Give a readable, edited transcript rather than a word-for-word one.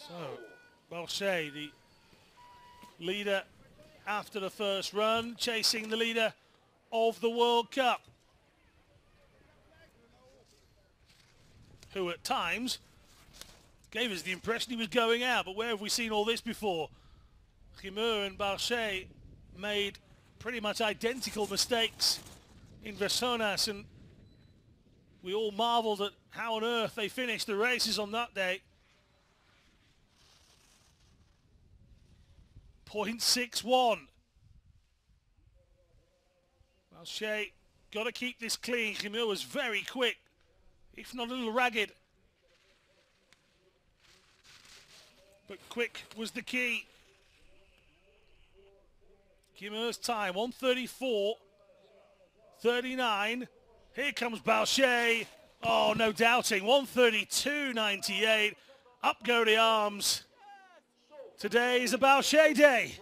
So, Bauchet, the leader after the first run, chasing the leader of the World Cup, who at times gave us the impression he was going out, but where have we seen all this before? Rimeux and Bauchet made pretty much identical mistakes in Versonas, and we all marveled at how on earth they finished the races on that day. 0.61. Bauchet got to keep this clean. Rimeux was very quick, if not a little ragged. But quick was the key. Rimeux's time, 1:34.39. Here comes Bauchet. Oh, no doubting, 1:32.98. Up go the arms. Today is a Bauchet day.